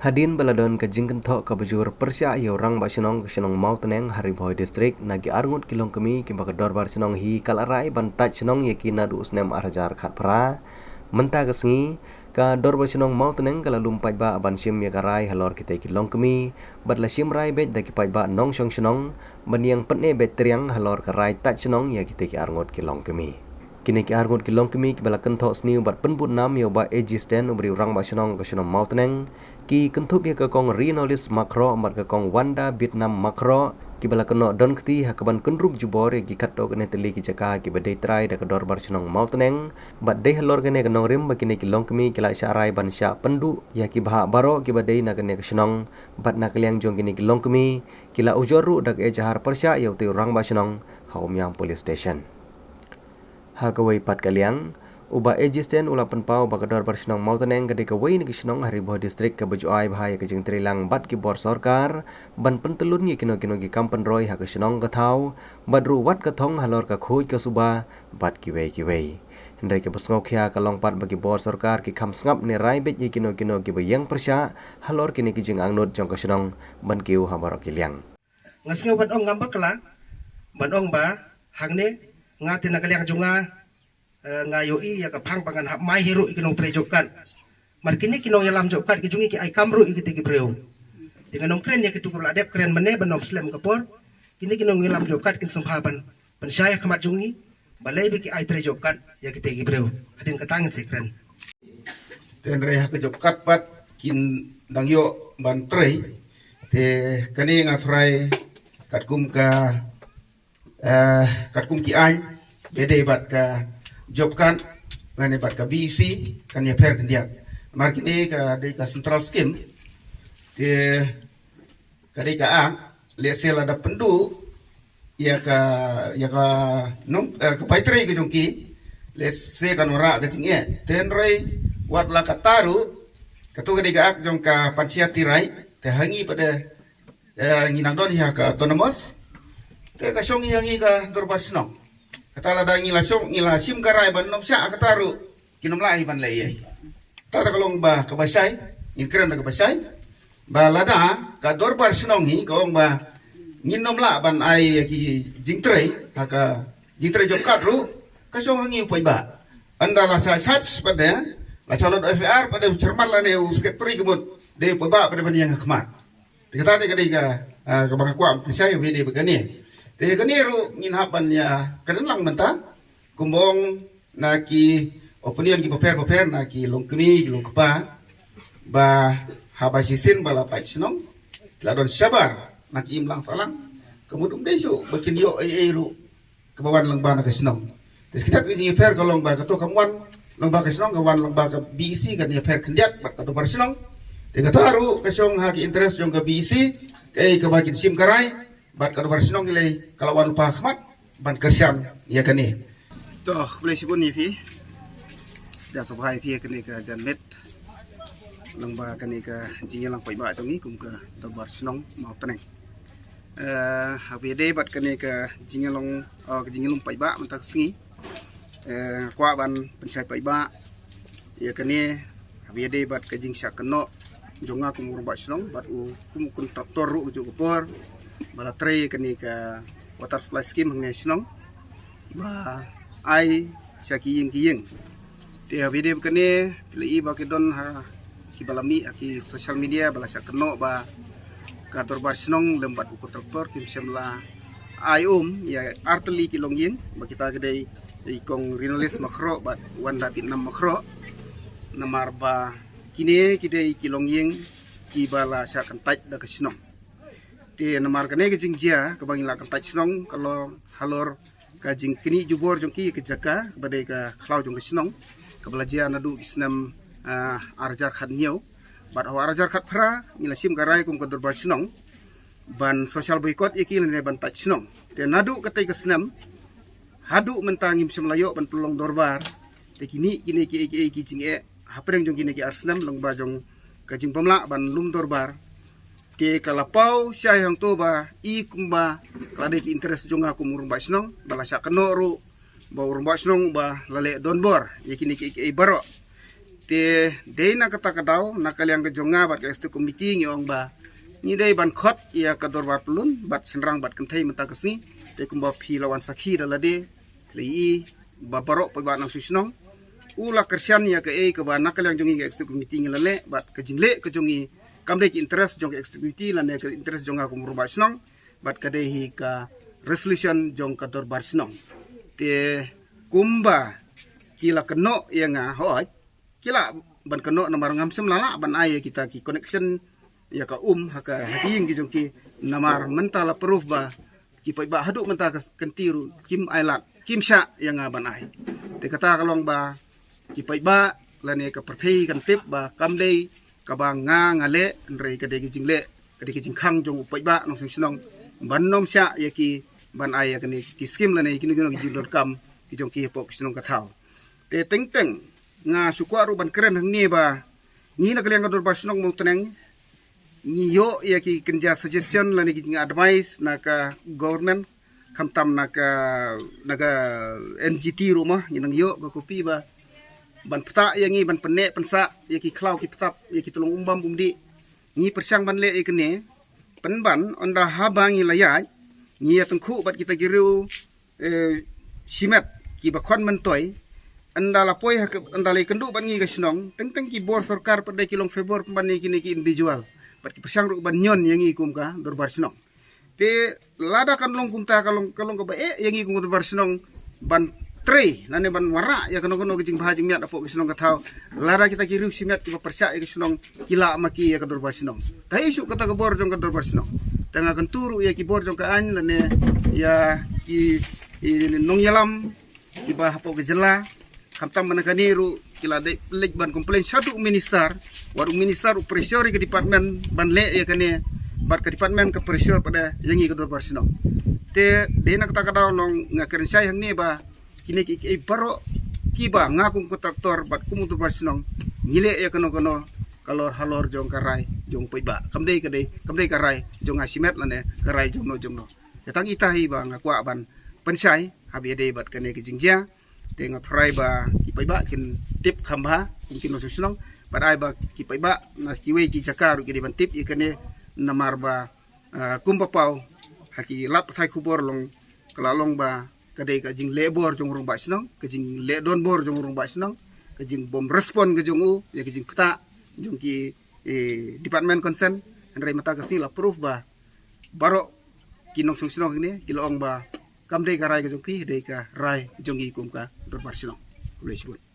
Hadin baladon ke jingken thok ke bujur persya yo rang ba sinong ke sinong mau teneng hari boy district nagi arngut kilong kemi kimba ke dorbar sinong hi kalarai ban taj sinong ye ki nadu snem arjar khat pra menta ke sngi ka dorbar sinong mau teneng kala lumpai ba ban sim ye karai halor kita kilong kemi badla sim rai bet daki pai ba nong song sinong baniang petne bet triang halor karai taj sinong ye kita ki arngut kilong kemi kini ki arngut kilong kemi ki bala kenthok sniu bat penbut nam yo ba ejisten ubri rang ba sinong ke sinong mau teneng ki kentup ye ke kong Rinolis makro mat ke kong Wanda Vietnam makro ki bala keno don kti hakaban kenrup jubor ye ki katto kene teli ki jaka ki badai trai da ke dor bar sinong mau teneng bat dei halor kene ke nong rim ba kini kilong kemi ki la syarai ban sya pendu ya ki bah baro ki badai na kene ke sinong bat na keliang jong kini kilong kemi ki la ujoru da ke jahar persya yo te rang ba sinong haumyang police station Hakawai pat kaliang uba ejisten ula penpau bakador bersenong mau teneng gede kawai ni kisenong hari boh distrik ke baju ai bahaya ke jeng trilang bat ki bor sorkar ban pentelun ye kino ki kampen roy ha kisenong ke thau badru wat ke thong halor ke khoi ke suba bat ki wei hendai ke besngau khia ka longpat bagi bor sorkar ki kham sngap ne rai bet ye kino ki bayang persya halor kini ki jeng angnut jong kisenong ban kiu habarok kiliang ngasngau ban ong ngambak kala ban ong ba hangne ngati na kaliang junga ngayoi ya ka phang pangan hap mai hero ikinong tre jobkan markini kinong yalam jobkan ki jungi ki ai kamru ikiti ki breu dengan nong kren ya ki tukul adep kren mene banom slem kapor kini kinong yalam jobkan kin samphaban pensyaya kamat jungi balai bi ki ai tre jobkan ya ki te ki breu adin katangin se kren ten re ha ke jobkat pat kin dang yo ban tre te kani ngafrai katkum ka katkum ki ai bede bat ka jobkan lane bat ka BC kan ya per kendiat mar kini ka de ka central scheme te ka de ka ang le sel ada pendu ya ka nom ka paitre ke jongki le se kan ora ka tinge ten rei wat la kataru ka tu ka de ka ak jong ka panchayat tirai te hangi pada nginang don ya ka autonomous te ka song yangi ka dorbar senong kata lada ngila song ngila sim karai ban nom sya kataru kinom lai ban lei ta kalong ba ka basai in keren ka basai ba lada ka dorbar senong hi kong ba nginom la ban ai ki jingtre ka jingtre job kat ru ka song ngi pai ba andala sa sat pada la calon FR pada cermat la ne usket pri kemut de pai ba pada ban yang khmat kata de ka bang kwa saya video begini te kaniru ngin hapan ya kadang menta kumbong na ki opinion ki paper na ki longkemi ki longkpa ba habasisin bala pachnong ladon sabar na ki imlang salang kemudum desu bakin yo ru kebawan lengba na kesnong tes kita ki per kolong ba kato kamwan lengba kesnong kawan lengba ka BC kan ya per kendiat bat kato barsenong te kataru kasong ha ki interest jong ka BC kai ka bakin sim karai bat kado barsinong ilai kalawan lupa khmat ban kersyam ya kani toh boleh sibun ni pi dah sobhai pi kani ka janmet lengba kani ka jingelang pai ba tongi kum ka do barsinong mau teneng habide bat kani ka jingelong ka jingelong pai ba mentak singi kwa ban pensai pai ba ya kani habide bat ka jing syak keno jonga kum urba sinong bat kum kontraktor ru ju kopor bala tre kani ka water supply scheme hang national ba ai syaki ying te video kani pili ba kedon ha ki balami aki social media bala syak keno ba ka torba snong lembat uko traktor kim semla ai ya arteli ki longying ba kita gede ikong Rinolis makro ba Wanda Vietnam makro namar ba kini kide ki longying ki bala syak kentaj da ke snong ti namar kane ke jingjia ke bangila kan tachnong kalau halor ka jing kini jubor jongki ke jaka badai ka khlau jong kisnong ke belajia nadu isnam arjar khat nyau bad hawa arjar khat phra ngila sim garai kum ka dorbar snong ban social boycott ikil ne ban tachnong te nadu katai ke snam hadu mentangim semlayo ban tulong dorbar te kini ki jing hapreng jong kini ki arsnam longba jong ka jing pamla ban lum dorbar ke kalapau syah yang tu ba i kumba kalade ki interest jonga ku murung ba snong bala sya kenoru ba urung ba snong ba lale donbor yakini ki baro te dei na kata kadau na kaliang ke jonga bat ke stu komiti ngi ong ba ni dei ban khot ia ka dorbar pelun bat senrang bat kentai menta kesni te kumba phi lawan sakhi dala de lei ba barok pa ba nang susnong ula kersian ya ke e ke ba na kaliang jongi ke stu komiti ngi lale bat ke jingle ke jongi kamde ki interest jong ke stu komiti lan ke interest jonga kum rumba snong bat ka dei hi ka resolution jong ka dorbar snong te kumba kila keno yang hoi kila ban keno namar ngam sem lala ban ai kita ki connection ya ka haka hating ki jong ki namar mentala proof ba ki pai ba haduk menta kentiru kim ailat kim sha yang ban ai te kata kalong ba ki pai ba lane ka perthei kan tip ba kamdei ka ba ngale nrei ka de ki jingle ka de ki jingkhang jong pai ba nong sinong ban nom sha ya ki ban ai ka ni ki skim lane ki no ki jing.com ki jong ki pok sinong ka thau te teng nga sukwa ru ban keren hang ni ba ni na kaliang kador basnong mo teneng ni yo ya ki kerja suggestion la ni ki advice na ka government kamtam na ka NGT rumah ni nang yo ba kopi ba ban peta yang ni ban pene pensa ya ki klau ki petap ya ki tulung umbam bumdi ni persyang ban le ikene penban onda habang ilayat ni ya tengku bat kita giru simet ki bakon mentoy anda lapoi anda lay kendu ban ngi gasnong teng ki bor sarkar pada kilong februar pembani kini ki individual pat ki pasang ru ban nyon yang ikum ka dorbar snong te lada kan long kumta kalong ka ba yang ikum dorbar snong ban tre nane ban wara ya kono kijing bahajing miat apo gasnong ka thau lada kita kiru simet ki persya ya gasnong kila maki ya ka dorbar snong ta isu kata ka bor jong ka dorbar snong tanga kan turu ya ki bor jong ka an lane ya ki nong yalam ki bah apo gejela kamtam manakani ru kila de lek ban komplain satu minister waru minister pressure ke department ban le ya kane bar ke department ke pressure pada yangi ke dorbar sino te de nak kata kata nong ngakeren sai hang ni ba kini ki baro ki ba ngakum kontraktor bat kum dorbar sino ngile ya kono kalor halor jong karai jong poi ba kamdei karai jong asimet lane karai jong no ya tang itahi ba ngakwa ban pensai habi de bat kane ke jingjia tengah try ba kipai ba kin tip khamba mungkin no susnong padai ba kipai ba nas kiwe ki jakaru ki ban tip ikane namar ba kumpa pau haki lat thai khubor long kalalong ba kadai ka jing lebor jong rong ba snong ka jing le don bor jong rong ba snong ka jing bom respon ka jong u ya ka jing peta jong ki department concern andrai mata ka sila proof ba baro kinong susnong ni kilong ba kamdei ka rai ka jong pi dei ka rai jong i kum ka dorbar silong kulai